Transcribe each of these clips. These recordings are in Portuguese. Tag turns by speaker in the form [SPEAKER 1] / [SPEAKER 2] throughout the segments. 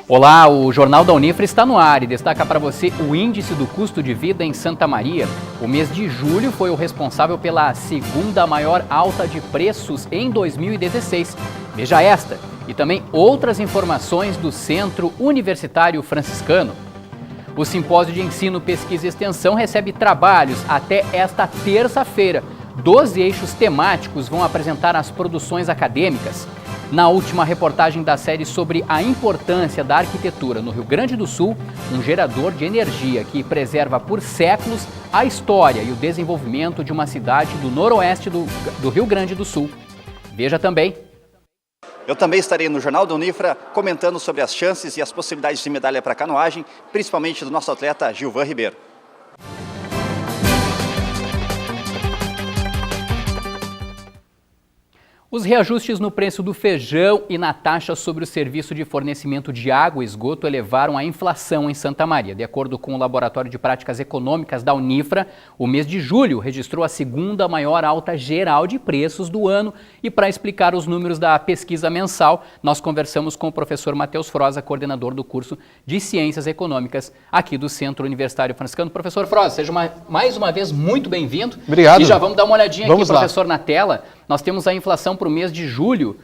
[SPEAKER 1] Olá, o Jornal da Unifra está no ar e destaca para você o índice do custo de vida em Santa Maria. O mês de julho foi o responsável pela segunda maior alta de preços em 2016. Veja esta e também outras informações do Centro Universitário Franciscano. O Simpósio de Ensino, Pesquisa e Extensão recebe trabalhos até esta terça-feira. 12 eixos temáticos vão apresentar as produções acadêmicas. Na última reportagem da série sobre a importância da arquitetura no Rio Grande do Sul, um gerador de energia que preserva por séculos a história e o desenvolvimento de uma cidade do noroeste do Rio Grande do Sul. Veja também.
[SPEAKER 2] Eu também estarei no Jornal da Unifra comentando sobre as chances e as possibilidades de medalha para canoagem, principalmente do nosso atleta Gilvan Ribeiro.
[SPEAKER 1] Os reajustes no preço do feijão e na taxa sobre o serviço de fornecimento de água e esgoto elevaram a inflação em Santa Maria. De acordo com o Laboratório de Práticas Econômicas da Unifra, o mês de julho registrou a segunda maior alta geral de preços do ano. E para explicar os números da pesquisa mensal, nós conversamos com o professor Matheus Froza, coordenador do curso de Ciências Econômicas aqui do Centro Universitário Franciscano. Professor Froza, seja mais uma vez muito bem-vindo.
[SPEAKER 3] Obrigado.
[SPEAKER 1] E já vamos dar uma olhadinha aqui,
[SPEAKER 3] lá,
[SPEAKER 1] professor, na tela. Nós temos a inflação para o mês de julho,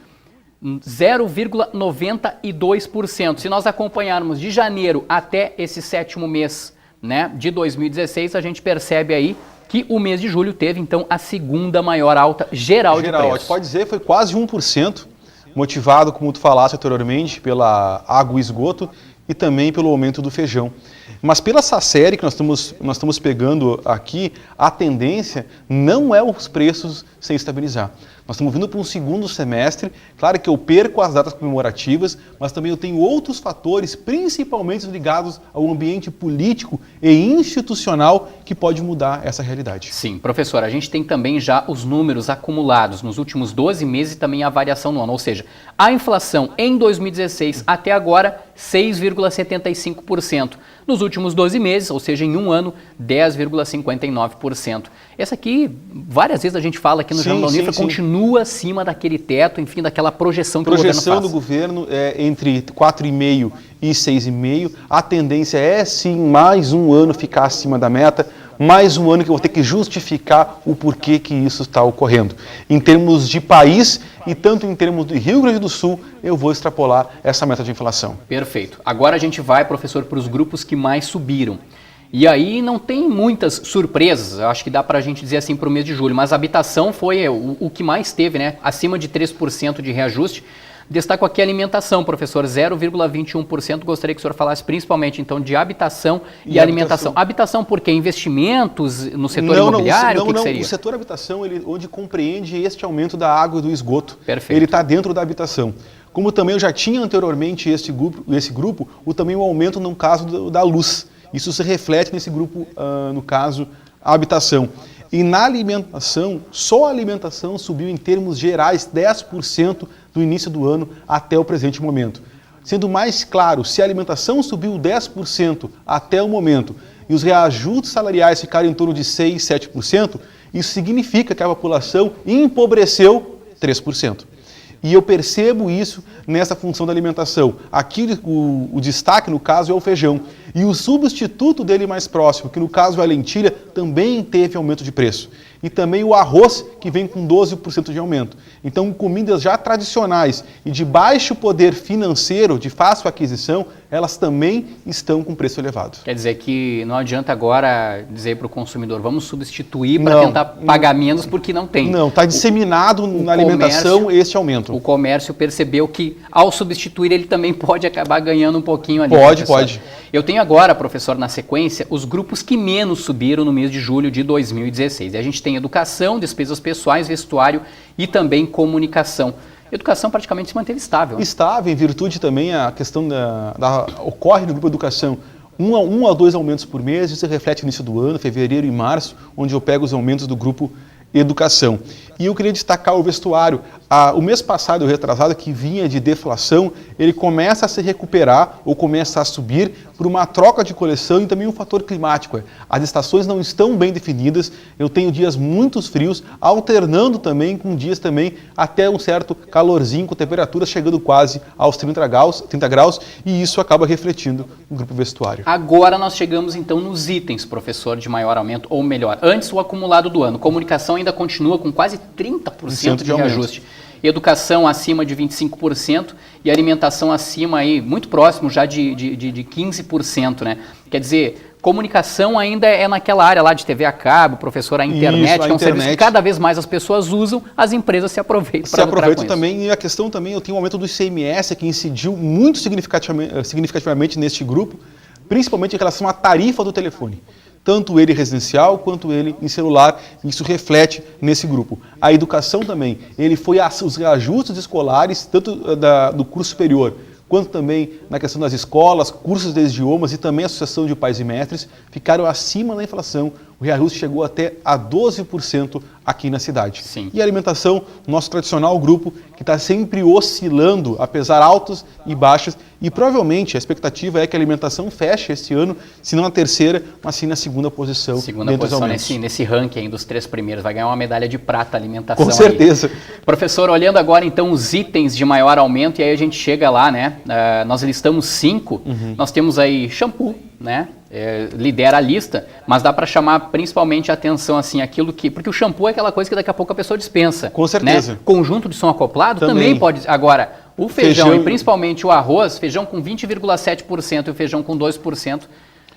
[SPEAKER 1] 0,92%. Se nós acompanharmos de janeiro até esse sétimo mês, né, de 2016, a gente percebe aí que o mês de julho teve, então, a segunda maior alta geral de preços.
[SPEAKER 3] Pode dizer, foi quase 1%, motivado, como tu falaste anteriormente, pela água e esgoto e também pelo aumento do feijão. Mas pela essa série que nós estamos pegando aqui, a tendência não é os preços se estabilizar. Nós estamos vindo para um segundo semestre, claro que eu perco as datas comemorativas, mas também eu tenho outros fatores, principalmente ligados ao ambiente político e institucional, que pode mudar essa realidade.
[SPEAKER 1] Sim, professor, a gente tem também já os números acumulados nos últimos 12 meses e também a variação no ano, ou seja, a inflação em 2016 até agora, 6,75%. Nos últimos 12 meses, ou seja, em um ano, 10,59%. Essa aqui, várias vezes a gente fala aqui no Jornal da Unifra, continua acima daquele teto, enfim, daquela projeção que o governo faz.
[SPEAKER 3] Projeção do governo é entre 4,5% e 6,5%. A tendência é, sim, mais um ano ficar acima da meta, mais um ano que eu vou ter que justificar o porquê que isso está ocorrendo. Em termos de país e tanto em termos do Rio Grande do Sul, eu vou extrapolar essa meta de inflação.
[SPEAKER 1] Perfeito. Agora a gente vai, professor, para os grupos que mais subiram. E aí não tem muitas surpresas, eu acho que dá para a gente dizer assim para o mês de julho, mas a habitação foi o que mais teve, né? Acima de 3% de reajuste. Destaco aqui a alimentação, professor, 0,21%. Gostaria que o senhor falasse principalmente, então, de habitação e alimentação. Habitação por quê? Investimentos no setor imobiliário? O que seria?
[SPEAKER 3] O setor habitação, onde compreende este aumento da água e do esgoto.
[SPEAKER 1] Perfeito.
[SPEAKER 3] Ele está dentro da habitação. Como também eu já tinha anteriormente esse grupo, também o aumento no caso da luz. Isso se reflete nesse grupo, no caso, a habitação. E na alimentação, só a alimentação subiu em termos gerais 10% do início do ano até o presente momento. Sendo mais claro, se a alimentação subiu 10% até o momento e os reajustes salariais ficaram em torno de 6%, 7%, isso significa que a população empobreceu 3%. E eu percebo isso nessa função da alimentação. Aqui o destaque, no caso, é o feijão. E o substituto dele mais próximo, que no caso é a lentilha, também teve aumento de preço. E também o arroz, que vem com 12% de aumento. Então, comidas já tradicionais e de baixo poder financeiro, de fácil aquisição, elas também estão com preço elevado.
[SPEAKER 1] Quer dizer que não adianta agora dizer para o consumidor, vamos substituir para tentar pagar menos, porque não tem.
[SPEAKER 3] Não, está disseminado na alimentação este aumento.
[SPEAKER 1] O comércio percebeu que, ao substituir, ele também pode acabar ganhando um pouquinho ali.
[SPEAKER 3] Pode.
[SPEAKER 1] Eu tenho agora, professor, na sequência, os grupos que menos subiram no mês de julho de 2016. E a gente tem educação, despesas pessoais, vestuário e também comunicação. Educação praticamente se manteve estável.
[SPEAKER 3] Estável, em virtude também a questão ocorre no grupo educação um a dois aumentos por mês, isso se reflete no início do ano, fevereiro e março, onde eu pego os aumentos do grupo educação. E eu queria destacar o vestuário. O mês passado, o retrasado, que vinha de deflação, ele começa a se recuperar ou começa a subir por uma troca de coleção e também um fator climático. As estações não estão bem definidas, eu tenho dias muito frios, alternando também com dias também até um certo calorzinho, com temperaturas chegando quase aos 30 graus, e isso acaba refletindo no grupo vestuário.
[SPEAKER 1] Agora nós chegamos então nos itens, professor, de maior aumento, ou melhor, antes o acumulado do ano. Comunicação ainda continua com quase 30% de reajuste. Educação acima de 25% e alimentação acima aí, muito próximo já de 15%, né? Quer dizer, comunicação ainda é naquela área lá de TV a cabo, professor, a internet, que é um serviço que cada vez mais as pessoas usam, as empresas se aproveitam para lucrar com isso.
[SPEAKER 3] Também, e a questão também, eu tenho um aumento do ICMS que incidiu muito significativamente neste grupo, principalmente em relação à tarifa do telefone. Tanto ele residencial quanto ele em celular, isso reflete nesse grupo. A educação também, ele foi os reajustes escolares, tanto do curso superior, quanto também na questão das escolas, cursos de idiomas e também a Associação de Pais e Mestres, ficaram acima da inflação. O reajuste chegou até a 12% aqui na cidade.
[SPEAKER 1] Sim.
[SPEAKER 3] E a alimentação, nosso tradicional grupo, que está sempre oscilando, apesar altos e baixos, e provavelmente a expectativa é que a alimentação feche esse ano, se não na terceira, mas sim na segunda posição.
[SPEAKER 1] Segunda posição nesse ranking aí dos 3 primeiros, vai ganhar uma medalha de prata a alimentação.
[SPEAKER 3] Com certeza.
[SPEAKER 1] Aí. Professor, olhando agora então os itens de maior aumento, e aí a gente chega lá, né? Nós listamos 5, nós temos aí shampoo, né? Lidera a lista, mas dá para chamar principalmente a atenção assim, aquilo que... Porque o shampoo é aquela coisa que daqui a pouco a pessoa dispensa.
[SPEAKER 3] Com certeza.
[SPEAKER 1] Né? Conjunto de som acoplado também pode... Agora, o feijão e principalmente o arroz, feijão com 20,7% e o feijão com 2%,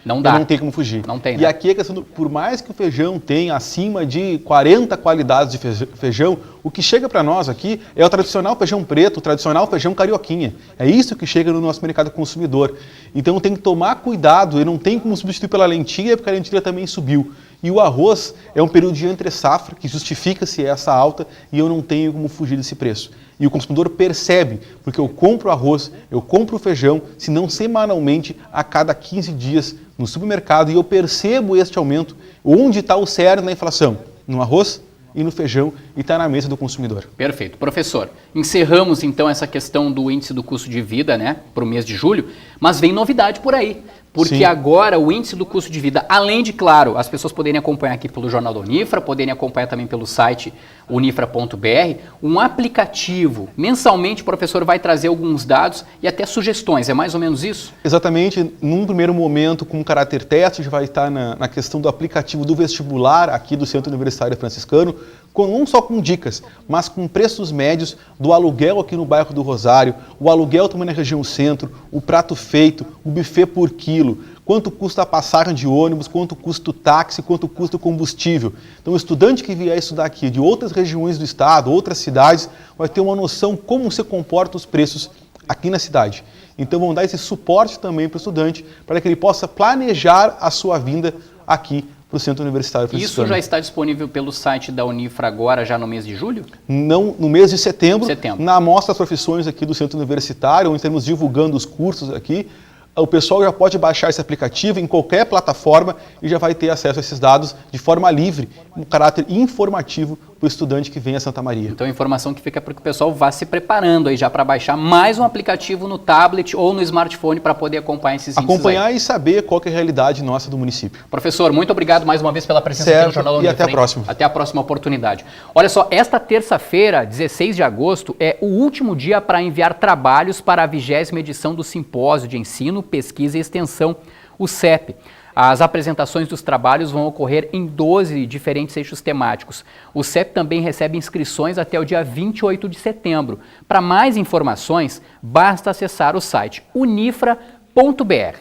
[SPEAKER 1] não dá.
[SPEAKER 3] Não tem como fugir.
[SPEAKER 1] Não tem,
[SPEAKER 3] e
[SPEAKER 1] né?
[SPEAKER 3] aqui a questão, por mais que o feijão tenha acima de 40 qualidades de feijão, o que chega para nós aqui é o tradicional feijão preto, o tradicional feijão carioquinha. É isso que chega no nosso mercado consumidor. Então tem que tomar cuidado, e não tem como substituir pela lentilha, porque a lentilha também subiu. E o arroz é um período de entre safra, que justifica-se essa alta, e eu não tenho como fugir desse preço. E o consumidor percebe, porque eu compro arroz, eu compro feijão, se não semanalmente, a cada 15 dias no supermercado, e eu percebo este aumento. Onde está o cerne na inflação? No arroz e no feijão, e está na mesa do consumidor.
[SPEAKER 1] Perfeito. Professor, encerramos então essa questão do índice do custo de vida, né, para o mês de julho, mas vem novidade por aí. Porque agora o índice do custo de vida, além de, claro, as pessoas poderem acompanhar aqui pelo Jornal da Unifra, poderem acompanhar também pelo site unifra.br, um aplicativo. Mensalmente o professor vai trazer alguns dados e até sugestões, é mais ou menos isso?
[SPEAKER 3] Exatamente. Num primeiro momento, com caráter teste, já vai estar na questão do aplicativo do vestibular aqui do Centro Universitário Franciscano, não só com dicas, mas com preços médios do aluguel aqui no bairro do Rosário, o aluguel também na região centro, o prato feito, o buffet por quilo, quanto custa a passagem de ônibus, quanto custa o táxi, quanto custa o combustível. Então o estudante que vier estudar aqui de outras regiões do estado, outras cidades, vai ter uma noção como se comportam os preços aqui na cidade. Então vamos dar esse suporte também para o estudante, para que ele possa planejar a sua vinda aqui para o Centro Universitário Franciscano.
[SPEAKER 1] Isso já está disponível pelo site da Unifra agora, já no mês de julho?
[SPEAKER 3] Não, no mês de setembro. Na Amostra das Profissões aqui do Centro Universitário, onde estamos divulgando os cursos aqui, o pessoal já pode baixar esse aplicativo em qualquer plataforma e já vai ter acesso a esses dados de forma livre, um caráter informativo para o estudante que vem a Santa Maria.
[SPEAKER 1] Então a informação que fica para que o pessoal vá se preparando aí já para baixar mais um aplicativo no tablet ou no smartphone para poder acompanhar esses índices.
[SPEAKER 3] Acompanhar e saber qual que é a realidade nossa do município.
[SPEAKER 1] Professor, muito obrigado mais uma vez pela presença aqui no Jornal da Unifra.
[SPEAKER 3] E até a próxima.
[SPEAKER 1] Até a próxima oportunidade. Olha só, esta terça-feira, 16 de agosto, é o último dia para enviar trabalhos para a 20ª edição do Simpósio de Ensino, Pesquisa e Extensão, o CEP. As apresentações dos trabalhos vão ocorrer em 12 diferentes eixos temáticos. O CEP também recebe inscrições até o dia 28 de setembro. Para mais informações, basta acessar o site unifra.br.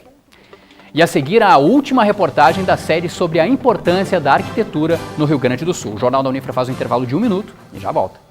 [SPEAKER 1] E a seguir, a última reportagem da série sobre a importância da arquitetura no Rio Grande do Sul. O Jornal da Unifra faz um intervalo de 1 minuto e já volta.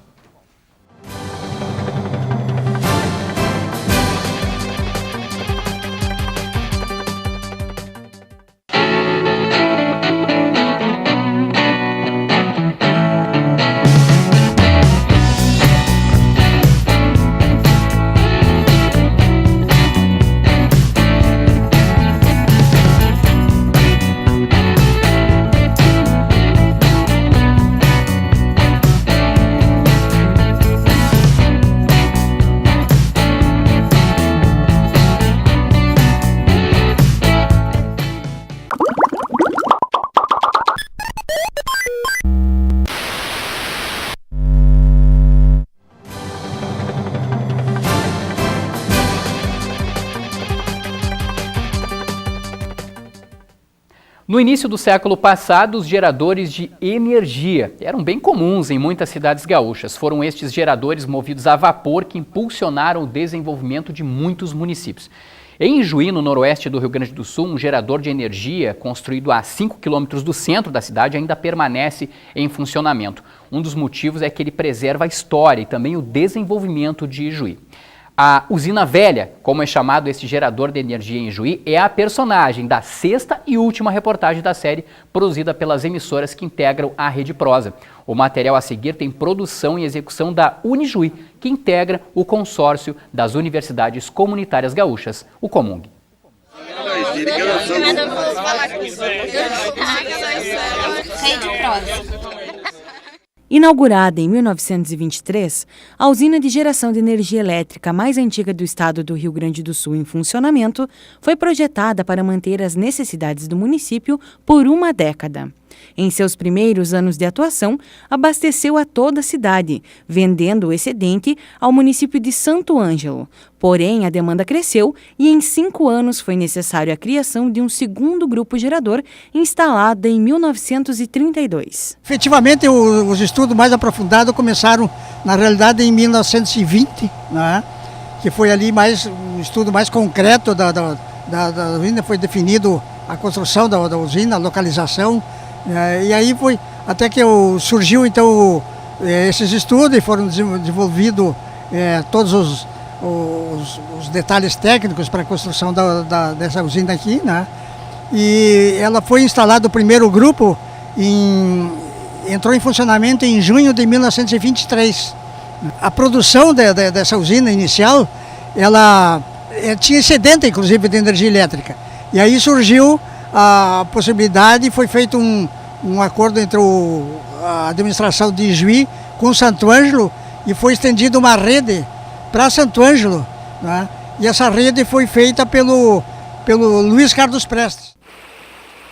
[SPEAKER 1] No início do século passado, os geradores de energia eram bem comuns em muitas cidades gaúchas. Foram estes geradores movidos a vapor que impulsionaram o desenvolvimento de muitos municípios. Em Ijuí, no noroeste do Rio Grande do Sul, um gerador de energia construído a 5 quilômetros do centro da cidade ainda permanece em funcionamento. Um dos motivos é que ele preserva a história e também o desenvolvimento de Ijuí. A Usina Velha, como é chamado esse gerador de energia em Ijuí, é a personagem da sexta e última reportagem da série produzida pelas emissoras que integram a Rede Prosa. O material a seguir tem produção e execução da Unijuí, que integra o consórcio das Universidades Comunitárias Gaúchas, o Comung.
[SPEAKER 4] Rede Prosa.
[SPEAKER 5] Inaugurada em 1923, a usina de geração de energia elétrica mais antiga do estado do Rio Grande do Sul em funcionamento foi projetada para manter as necessidades do município por uma década. Em seus primeiros anos de atuação, abasteceu a toda a cidade, vendendo o excedente ao município de Santo Ângelo. Porém, a demanda cresceu e em 5 anos foi necessário a criação de um segundo grupo gerador instalado em 1932.
[SPEAKER 6] Efetivamente, os estudos mais aprofundados começaram, na realidade, em 1920, né? Que foi ali um estudo mais concreto da usina, foi definido a construção da usina, a localização. E aí foi até que surgiu então esses estudos e foram desenvolvidos todos os detalhes técnicos para a construção dessa usina aqui, né? E ela foi instalada, o primeiro grupo entrou em funcionamento em junho de 1923. A produção dessa usina inicial, ela tinha excedente inclusive de energia elétrica. E aí surgiu a possibilidade, foi feito um acordo entre a administração de Ijuí com Santo Ângelo e foi estendida uma rede para Santo Ângelo, né? E essa rede foi feita pelo Luiz Carlos Prestes.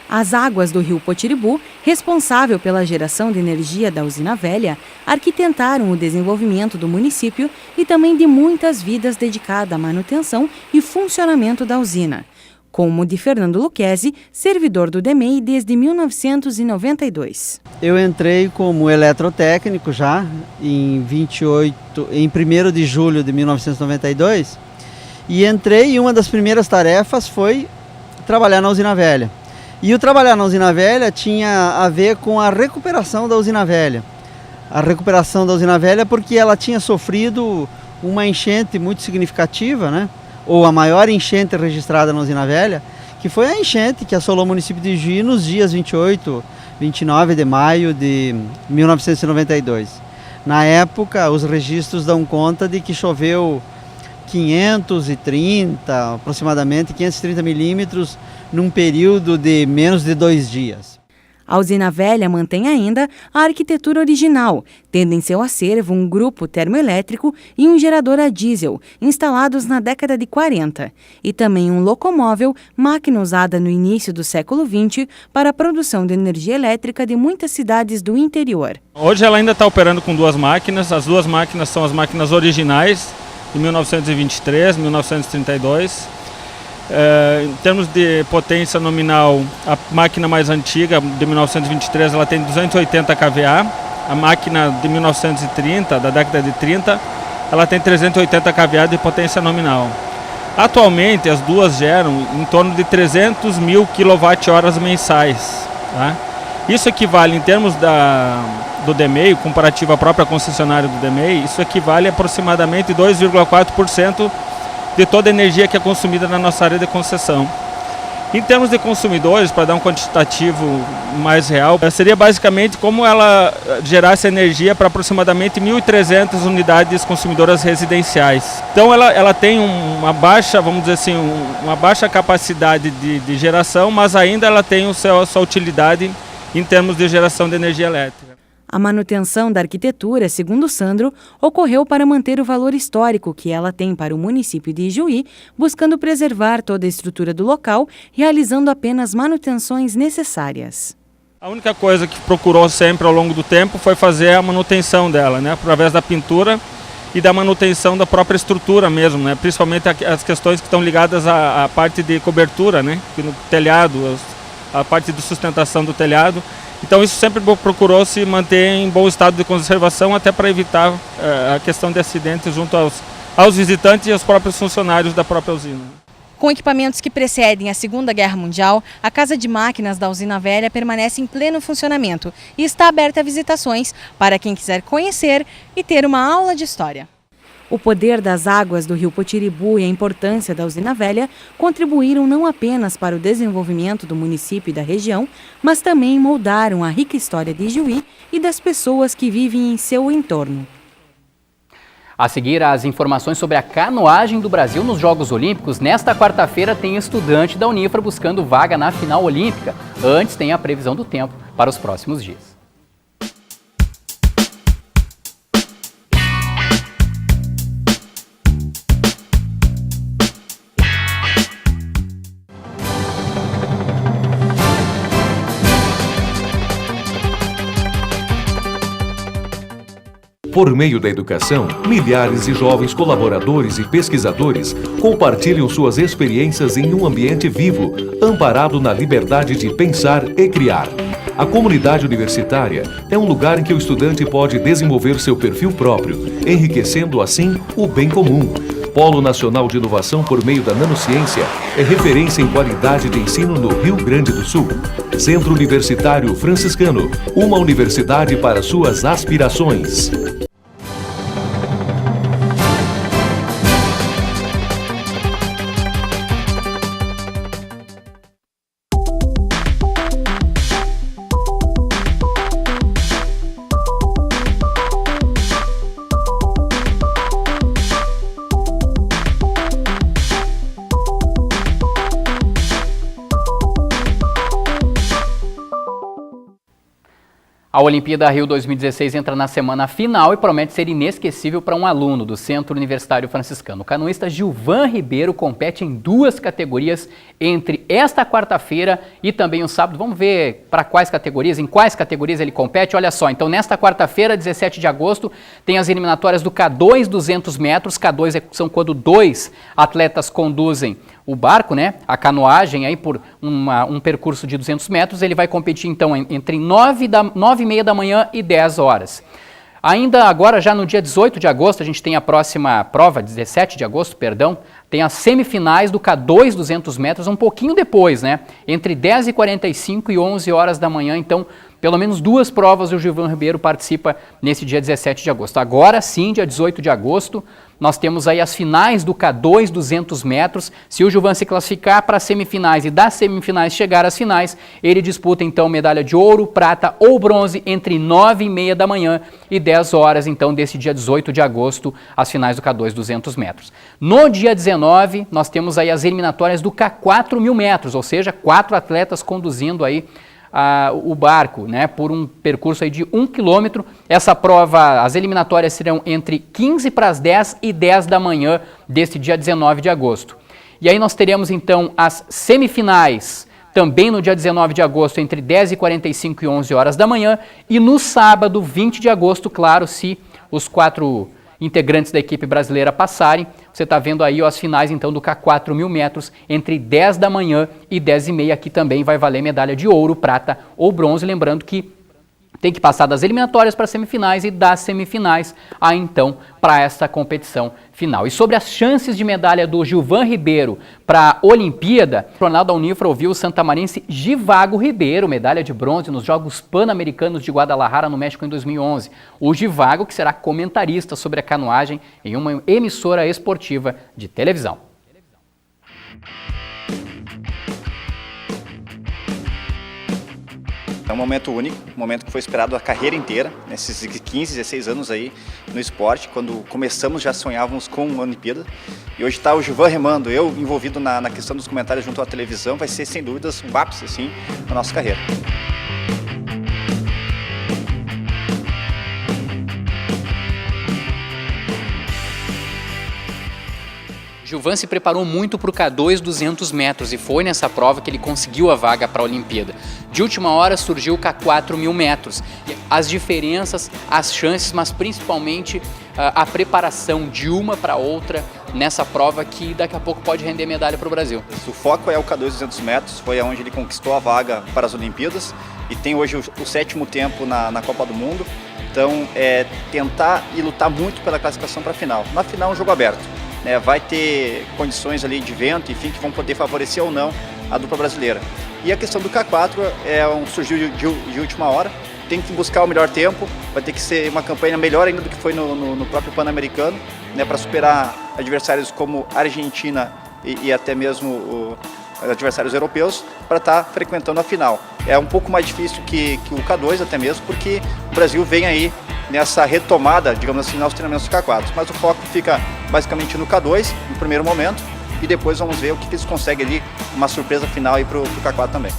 [SPEAKER 5] As águas do rio Potiribu, responsável pela geração de energia da Usina Velha, arquitetaram o desenvolvimento do município e também de muitas vidas dedicadas à manutenção e funcionamento da usina, como de Fernando Lucchesi, servidor do DEMEI desde 1992.
[SPEAKER 7] Eu entrei como eletrotécnico já em 1º de julho de 1992 e entrei e uma das primeiras tarefas foi trabalhar na Usina Velha. E o trabalhar na Usina Velha tinha a ver com a recuperação da Usina Velha. A recuperação da Usina Velha porque ela tinha sofrido uma enchente muito significativa, né? Ou a maior enchente registrada na Usina Velha, que foi a enchente que assolou o município de Ijuí nos dias 28, 29 de maio de 1992. Na época, os registros dão conta de que choveu 530 milímetros num período de menos de 2 dias.
[SPEAKER 5] A Usina Velha mantém ainda a arquitetura original, tendo em seu acervo um grupo termoelétrico e um gerador a diesel, instalados na década de 40, e também um locomóvel, máquina usada no início do século XX para a produção de energia elétrica de muitas cidades do interior.
[SPEAKER 8] Hoje ela ainda está operando com 2 máquinas, as 2 máquinas são as máquinas originais, de 1923, 1932. Em termos de potência nominal, a máquina mais antiga, de 1923, ela tem 280 kVA. A máquina de 1930, da década de 30, ela tem 380 kVA de potência nominal. Atualmente, as duas geram em torno de 300 mil kWh mensais. Tá? Isso equivale, em termos do DEMEI, comparativo à própria concessionária do DEMEI, isso equivale a aproximadamente 2,4% de toda a energia que é consumida na nossa área de concessão. Em termos de consumidores, para dar um quantitativo mais real, seria basicamente como ela gerasse energia para aproximadamente 1.300 unidades consumidoras residenciais. Então ela tem uma baixa, vamos dizer assim, uma baixa capacidade de geração, mas ainda ela tem a sua utilidade em termos de geração de energia elétrica.
[SPEAKER 5] A manutenção da arquitetura, segundo Sandro, ocorreu para manter o valor histórico que ela tem para o município de Ijuí, buscando preservar toda a estrutura do local, realizando apenas manutenções necessárias.
[SPEAKER 8] A única coisa que procurou sempre ao longo do tempo foi fazer a manutenção dela, né, através da pintura e da manutenção da própria estrutura mesmo, né, principalmente as questões que estão ligadas à parte de cobertura, né, no telhado, a parte de sustentação do telhado. Então isso sempre procurou se manter em bom estado de conservação, até para evitar a questão de acidentes junto aos visitantes e aos próprios funcionários da própria usina.
[SPEAKER 5] Com equipamentos que precedem a Segunda Guerra Mundial, a Casa de Máquinas da Usina Velha permanece em pleno funcionamento e está aberta a visitações para quem quiser conhecer e ter uma aula de história. O poder das águas do rio Potiribu e a importância da Usina Velha contribuíram não apenas para o desenvolvimento do município e da região, mas também moldaram a rica história de Ijuí e das pessoas que vivem em seu entorno.
[SPEAKER 1] A seguir, as informações sobre a canoagem do Brasil nos Jogos Olímpicos. Nesta quarta-feira tem estudante da Unifra buscando vaga na final olímpica. Antes tem a previsão do tempo para os próximos dias.
[SPEAKER 9] Por meio da educação, milhares de jovens colaboradores e pesquisadores compartilham suas experiências em um ambiente vivo, amparado na liberdade de pensar e criar. A comunidade universitária é um lugar em que o estudante pode desenvolver seu perfil próprio, enriquecendo assim o bem comum. Polo Nacional de Inovação por meio da Nanociência é referência em qualidade de ensino no Rio Grande do Sul. Centro Universitário Franciscano, uma universidade para suas aspirações.
[SPEAKER 1] A Olimpíada Rio 2016 entra na semana final e promete ser inesquecível para um aluno do Centro Universitário Franciscano. O canoísta Gilvan Ribeiro compete em 2 categorias entre esta quarta-feira e também o sábado. Vamos ver para quais categorias, em quais categorias ele compete. Olha só, então nesta quarta-feira, 17 de agosto, tem as eliminatórias do K2 200 metros. K2 são quando 2 atletas conduzem o barco, né? A canoagem aí por um percurso de 200 metros. Ele vai competir então entre 9h30 da manhã e 10 horas. Ainda agora, já no dia 18 de agosto, a gente tem a próxima prova, 17 de agosto, perdão, tem as semifinais do K2 200 metros, um pouquinho depois, né? Entre 10h45 e 11 horas da manhã, então, pelo menos 2 provas o Gilvan Ribeiro participa nesse dia 17 de agosto. Agora sim, dia 18 de agosto, nós temos aí as finais do K2 200 metros. Se o Gilvan se classificar para as semifinais e das semifinais chegar às finais, ele disputa então medalha de ouro, prata ou bronze entre 9h30 da manhã e 10 horas, então, desse dia 18 de agosto, as finais do K2 200 metros. No dia 19, nós temos aí as eliminatórias do K4 1000 metros, ou seja, 4 atletas conduzindo aí o barco, né, por um percurso aí de 1 quilômetro. Essa prova, as eliminatórias serão entre 15 para as 10 e 10 da manhã deste dia 19 de agosto. E aí nós teremos então as semifinais também no dia 19 de agosto entre 10h45 e 11 horas da manhã e no sábado 20 de agosto, claro, se os 4 integrantes da equipe brasileira passarem. Você está vendo aí as finais então do K4 1000 metros entre 10 da manhã e 10h30. Aqui também vai valer medalha de ouro, prata ou bronze. Lembrando que tem que passar das eliminatórias para as semifinais e das semifinais aí então para essa competição final. E sobre as chances de medalha do Gilvan Ribeiro para a Olimpíada, o Jornal da Unifra ouviu o santamarense Givago Ribeiro, medalha de bronze nos Jogos Pan-Americanos de Guadalajara, no México, em 2011. O Givago, que será comentarista sobre a canoagem em uma emissora esportiva de televisão.
[SPEAKER 2] É um momento único, um momento que foi esperado a carreira inteira, nesses 15, 16 anos aí no esporte. Quando começamos já sonhávamos com a Olimpíada. E hoje está o Gilvan remando, eu envolvido na questão dos comentários junto à televisão, vai ser sem dúvidas um ápice assim, na nossa carreira.
[SPEAKER 1] Gilvan se preparou muito para o K2 200 metros e foi nessa prova que ele conseguiu a vaga para a Olimpíada. De última hora surgiu o K4 1000 metros. As diferenças, as chances, mas principalmente a preparação de uma para outra nessa prova que daqui a pouco pode render medalha para o Brasil.
[SPEAKER 2] O foco é o K2 200 metros, foi onde ele conquistou a vaga para as Olimpíadas e tem hoje o 7º tempo na Copa do Mundo. Então, tentar e lutar muito pela classificação para a final. Na final, um jogo aberto. Né? Vai ter condições ali de vento, enfim, que vão poder favorecer ou não a dupla brasileira. E a questão do K4 surgiu de última hora. Tem que buscar o melhor tempo, vai ter que ser uma campanha melhor ainda do que foi no próprio Pan-Americano, né, para superar adversários como a Argentina e até mesmo adversários europeus, para estar frequentando a final. É um pouco mais difícil que o K2 até mesmo, porque o Brasil vem aí nessa retomada, digamos assim, nos treinamentos do K4. Mas o foco fica basicamente no K2, no primeiro momento, e depois vamos ver o que eles conseguem ali, uma surpresa final aí para o K4 também.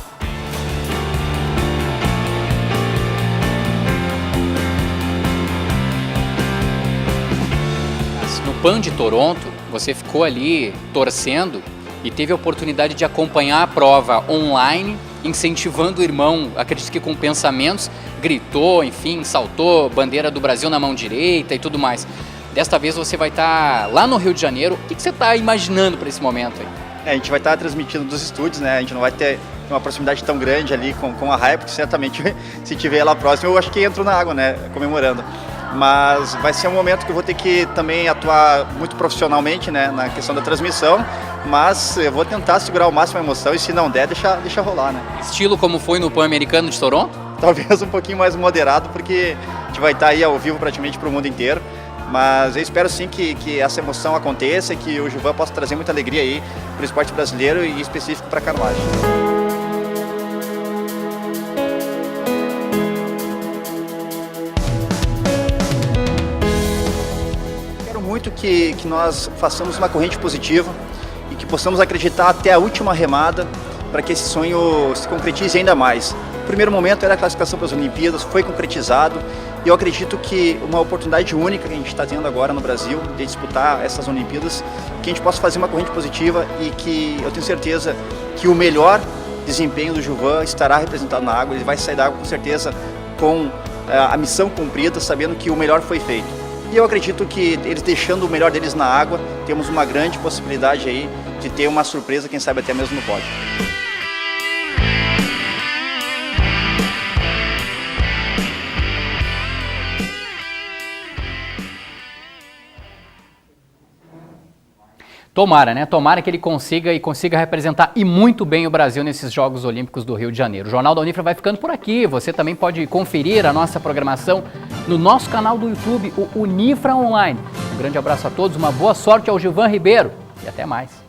[SPEAKER 1] No Pan de Toronto, você ficou ali torcendo e teve a oportunidade de acompanhar a prova online, incentivando o irmão, acredito que com pensamentos, gritou, enfim, saltou bandeira do Brasil na mão direita e tudo mais. Desta vez você vai estar lá no Rio de Janeiro. O que você está imaginando para esse momento aí?
[SPEAKER 2] A gente vai estar transmitindo dos estúdios, né? A gente não vai ter uma proximidade tão grande ali com a raia, porque certamente se tiver lá próximo, eu acho que entro na água, né? Comemorando. Mas vai ser um momento que eu vou ter que também atuar muito profissionalmente, né, na questão da transmissão, mas eu vou tentar segurar ao máximo a emoção e se não der, deixa rolar, né.
[SPEAKER 1] Estilo como foi no Pan-Americano de Toronto?
[SPEAKER 2] Talvez um pouquinho mais moderado, porque a gente vai estar aí ao vivo praticamente para o mundo inteiro, mas eu espero sim que essa emoção aconteça e que o Gilvan possa trazer muita alegria aí para o esporte brasileiro e em específico para a canoagem. Muito que nós façamos uma corrente positiva e que possamos acreditar até a última remada para que esse sonho se concretize ainda mais. O primeiro momento era a classificação para as Olimpíadas, foi concretizado e eu acredito que uma oportunidade única que a gente está tendo agora no Brasil de disputar essas Olimpíadas, que a gente possa fazer uma corrente positiva e que eu tenho certeza que o melhor desempenho do Gilvan estará representado na água, ele vai sair da água com certeza com a missão cumprida, sabendo que o melhor foi feito. E eu acredito que eles deixando o melhor deles na água, temos uma grande possibilidade aí de ter uma surpresa, quem sabe até mesmo no pódio.
[SPEAKER 1] Tomara, né? Tomara que ele consiga representar e muito bem o Brasil nesses Jogos Olímpicos do Rio de Janeiro. O Jornal da Unifra vai ficando por aqui. Você também pode conferir a nossa programação no nosso canal do YouTube, o Unifra Online. Um grande abraço a todos, uma boa sorte ao Gilvan Ribeiro e até mais.